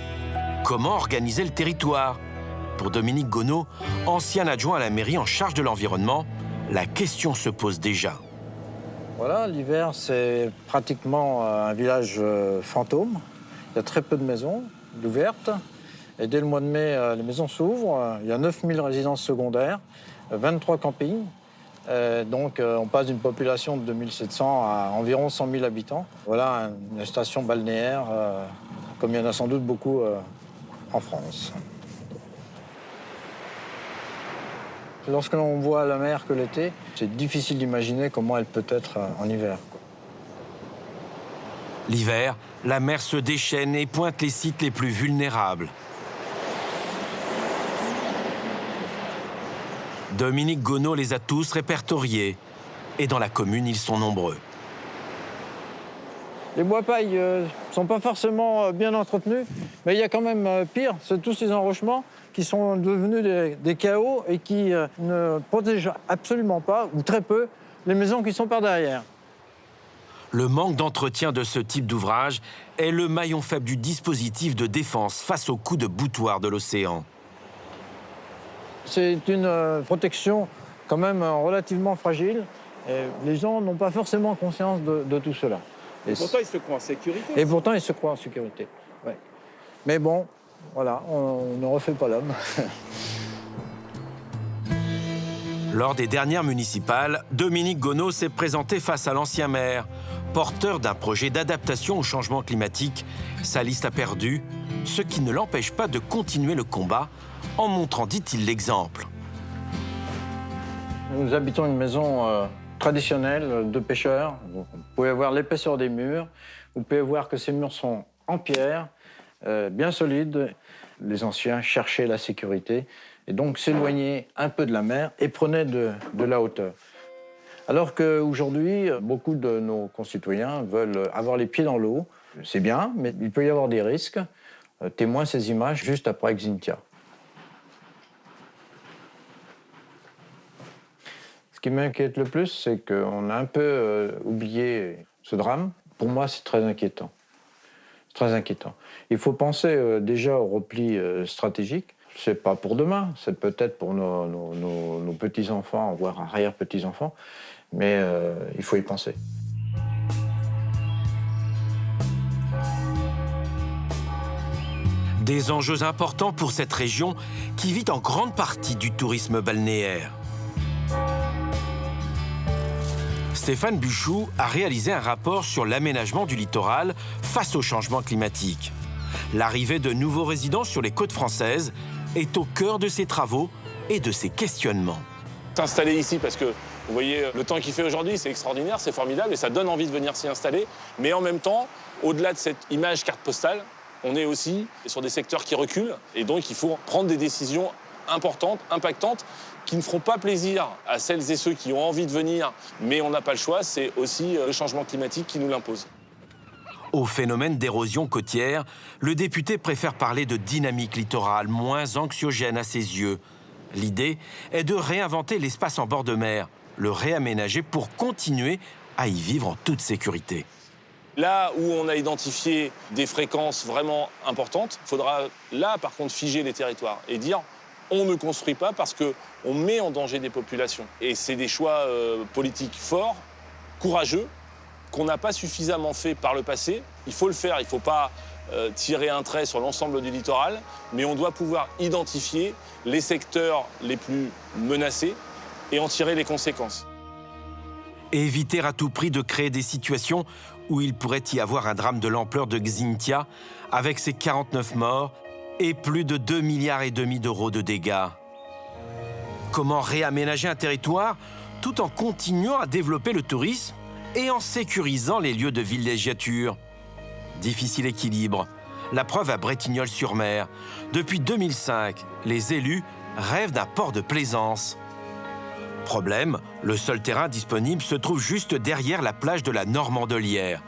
Comment organiser le territoire? Pour Dominique Gonneau, ancien adjoint à la mairie en charge de l'environnement, la question se pose déjà. Voilà, l'hiver, c'est pratiquement un village fantôme. Il y a très peu de maisons ouvertes. Et dès le mois de mai, les maisons s'ouvrent. Il y a 9000 résidences secondaires, 23 campings. Donc, on passe d'une population de 2700 à environ 100 000 habitants. Voilà une station balnéaire, comme il y en a sans doute beaucoup en France. Lorsque l'on voit la mer que l'été, c'est difficile d'imaginer comment elle peut être en hiver. L'hiver, la mer se déchaîne et pointe les sites les plus vulnérables. Dominique Gonneau les a tous répertoriés. Et dans la commune, ils sont nombreux. Les bois-pailles ne sont pas forcément bien entretenus, mais il y a quand même pire, c'est tous ces enrochements qui sont devenus des chaos et qui ne protègent absolument pas, ou très peu, les maisons qui sont par derrière. Le manque d'entretien de ce type d'ouvrage est le maillon faible du dispositif de défense face aux coups de boutoir de l'océan. C'est une protection quand même relativement fragile. Et les gens n'ont pas forcément conscience de tout cela. Et pourtant, ils se croient en sécurité. Et pourtant, ils se croient en sécurité. Ouais. Mais bon, voilà, on ne refait pas l'homme. Lors des dernières municipales, Dominique Gonneau s'est présenté face à l'ancien maire. Porteur d'un projet d'adaptation au changement climatique, sa liste a perdu ce qui ne l'empêche pas de continuer le combat en montrant, dit-il, l'exemple. Nous habitons une maison traditionnelle de pêcheurs. Vous pouvez voir l'épaisseur des murs. Vous pouvez voir que ces murs sont en pierre, bien solides. Les anciens cherchaient la sécurité et donc s'éloignaient un peu de la mer et prenaient de la hauteur. Alors qu'aujourd'hui, beaucoup de nos concitoyens veulent avoir les pieds dans l'eau. C'est bien, mais il peut y avoir des risques. Témoin ces images juste après Xynthia. Ce qui m'inquiète le plus, c'est qu'on a un peu oublié ce drame. Pour moi, c'est très inquiétant. C'est très inquiétant. Il faut penser déjà au repli stratégique. C'est pas pour demain, c'est peut-être pour nos petits-enfants, voire arrière-petits-enfants, mais il faut y penser. Des enjeux importants pour cette région qui vit en grande partie du tourisme balnéaire. Stéphane Buchou a réalisé un rapport sur l'aménagement du littoral face au changement climatique. L'arrivée de nouveaux résidents sur les côtes françaises est au cœur de ses travaux et de ses questionnements. S'installer ici parce que, vous voyez, le temps qu'il fait aujourd'hui, c'est extraordinaire, c'est formidable et ça donne envie de venir s'y installer. Mais en même temps, au-delà de cette image carte postale, on est aussi sur des secteurs qui reculent et donc il faut prendre des décisions importantes, impactantes, qui ne feront pas plaisir à celles et ceux qui ont envie de venir, mais on n'a pas le choix, c'est aussi le changement climatique qui nous l'impose. Au phénomène d'érosion côtière, le député préfère parler de dynamique littorale, moins anxiogène à ses yeux. L'idée est de réinventer l'espace en bord de mer, le réaménager pour continuer à y vivre en toute sécurité. Là où on a identifié des fréquences vraiment importantes, il faudra là par contre figer les territoires et dire on ne construit pas parce qu'on met en danger des populations. Et c'est des choix politiques forts, courageux, qu'on n'a pas suffisamment fait par le passé. Il faut le faire, il ne faut pas tirer un trait sur l'ensemble du littoral, mais on doit pouvoir identifier les secteurs les plus menacés et en tirer les conséquences. Éviter à tout prix de créer des situations où il pourrait y avoir un drame de l'ampleur de Xynthia, avec ses 49 morts et plus de 2,5 milliards d'euros de dégâts. Comment réaménager un territoire tout en continuant à développer le tourisme et en sécurisant les lieux de villégiature? Difficile équilibre. La preuve à Bretignolles-sur-Mer. Depuis 2005, les élus rêvent d'un port de plaisance. Problème, le seul terrain disponible se trouve juste derrière la plage de la Normandelière.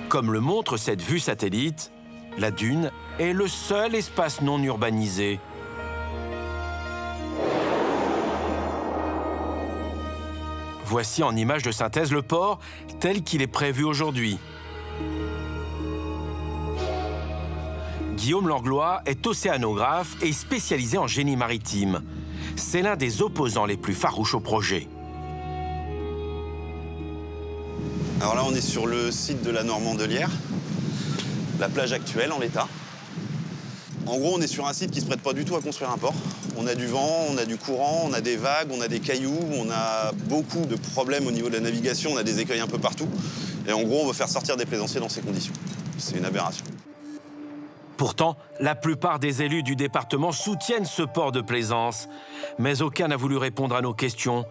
Comme le montre cette vue satellite, la dune est le seul espace non urbanisé. Voici en image de synthèse le port tel qu'il est prévu aujourd'hui. Guillaume Langlois est océanographe et spécialisé en génie maritime. C'est l'un des opposants les plus farouches au projet. Alors là, on est sur le site de la Normandelière, la plage actuelle en l'état. En gros, on est sur un site qui ne se prête pas du tout à construire un port. On a du vent, on a du courant, on a des vagues, on a des cailloux, on a beaucoup de problèmes au niveau de la navigation, on a des écueils un peu partout. Et en gros, on veut faire sortir des plaisanciers dans ces conditions. C'est une aberration. Pourtant, la plupart des élus du département soutiennent ce port de plaisance. Mais aucun n'a voulu répondre à nos questions.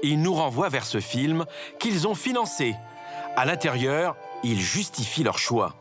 Ils nous renvoient vers ce film qu'ils ont financé. À l'intérieur, ils justifient leur choix.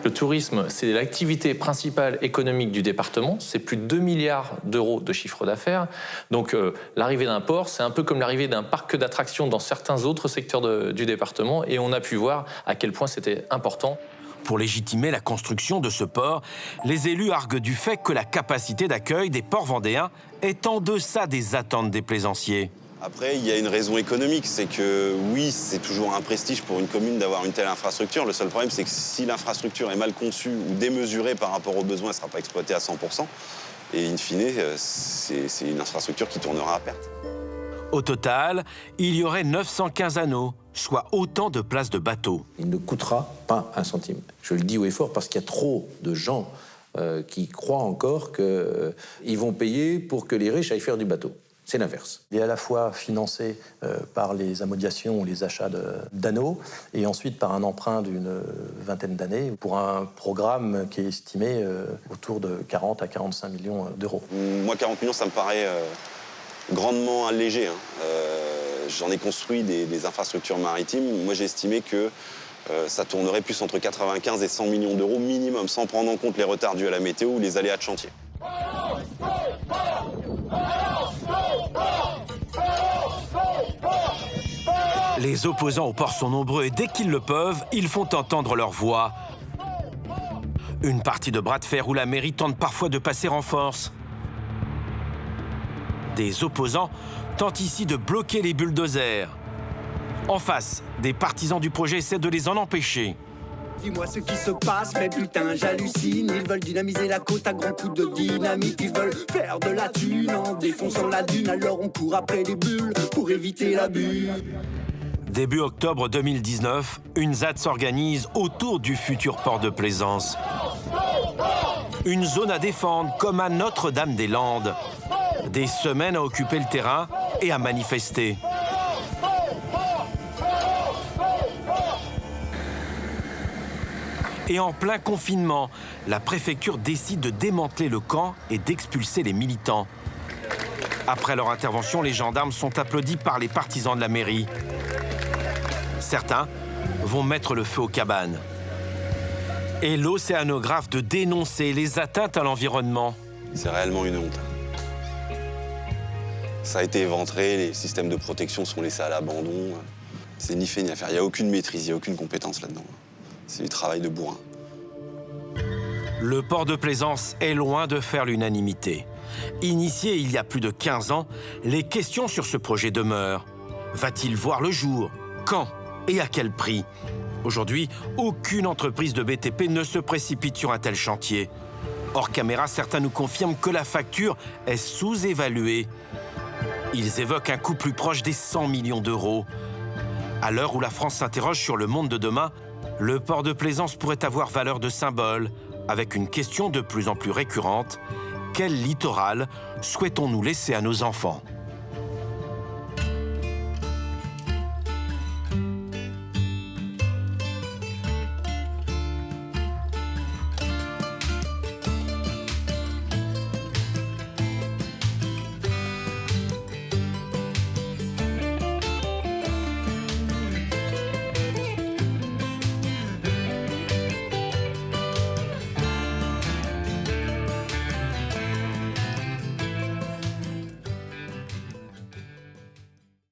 Le tourisme, c'est l'activité principale économique du département. C'est plus de 2 milliards d'euros de chiffre d'affaires. Donc l'arrivée d'un port, c'est un peu comme l'arrivée d'un parc d'attractions dans certains autres secteurs du département. Et on a pu voir à quel point c'était important. Pour légitimer la construction de ce port, les élus arguent du fait que la capacité d'accueil des ports vendéens est en deçà des attentes des plaisanciers. Après, il y a une raison économique, c'est que oui, c'est toujours un prestige pour une commune d'avoir une telle infrastructure. Le seul problème, c'est que si l'infrastructure est mal conçue ou démesurée par rapport aux besoins, elle ne sera pas exploitée à 100%. Et in fine, c'est une infrastructure qui tournera à perte. Au total, il y aurait 915 anneaux, soit autant de places de bateaux. Il ne coûtera pas un centime. Je le dis haut et fort parce qu'il y a trop de gens qui croient encore qu'ils vont payer pour que les riches aillent faire du bateau. C'est l'inverse. Il est à la fois financé par les amodiations ou les achats d'anneaux et ensuite par un emprunt d'une vingtaine d'années pour un programme qui est estimé autour de 40 à 45 millions d'euros. Moi, 40 millions, ça me paraît grandement allégé. J'en ai construit des infrastructures maritimes. Moi, j'ai estimé que ça tournerait plus entre 95 et 100 millions d'euros minimum, sans prendre en compte les retards dus à la météo ou les aléas de chantier. Les opposants au port sont nombreux et dès qu'ils le peuvent, ils font entendre leur voix. Une partie de bras de fer où la mairie tente parfois de passer en force. Des opposants tentent ici de bloquer les bulldozers. En face, des partisans du projet essaient de les en empêcher. Dis-moi ce qui se passe, mais putain j'hallucine. Ils veulent dynamiser la côte à grands coups de dynamite. Ils veulent faire de la thune en défonçant la dune. Alors on court après les bulles pour éviter la bulle. Début octobre 2019, une ZAD s'organise autour du futur port de Plaisance. Une zone à défendre comme à Notre-Dame-des-Landes. Des semaines à occuper le terrain et à manifester. Et en plein confinement, la préfecture décide de démanteler le camp et d'expulser les militants. Après leur intervention, les gendarmes sont applaudis par les partisans de la mairie. Certains vont mettre le feu aux cabanes. Et l'océanographe de dénoncer les atteintes à l'environnement. C'est réellement une honte. Ça a été éventré, les systèmes de protection sont laissés à l'abandon. C'est ni fait ni à faire. Il n'y a aucune maîtrise, il n'y a aucune compétence là-dedans. C'est du travail de bourrin. Le port de Plaisance est loin de faire l'unanimité. Initié il y a plus de 15 ans, les questions sur ce projet demeurent. Va-t-il voir le jour? Quand? Et à quel prix? Aujourd'hui, aucune entreprise de BTP ne se précipite sur un tel chantier. Hors caméra, certains nous confirment que la facture est sous-évaluée. Ils évoquent un coût plus proche des 100 millions d'euros. À l'heure où la France s'interroge sur le monde de demain, le port de Plaisance pourrait avoir valeur de symbole, avec une question de plus en plus récurrente. Quel littoral souhaitons-nous laisser à nos enfants ?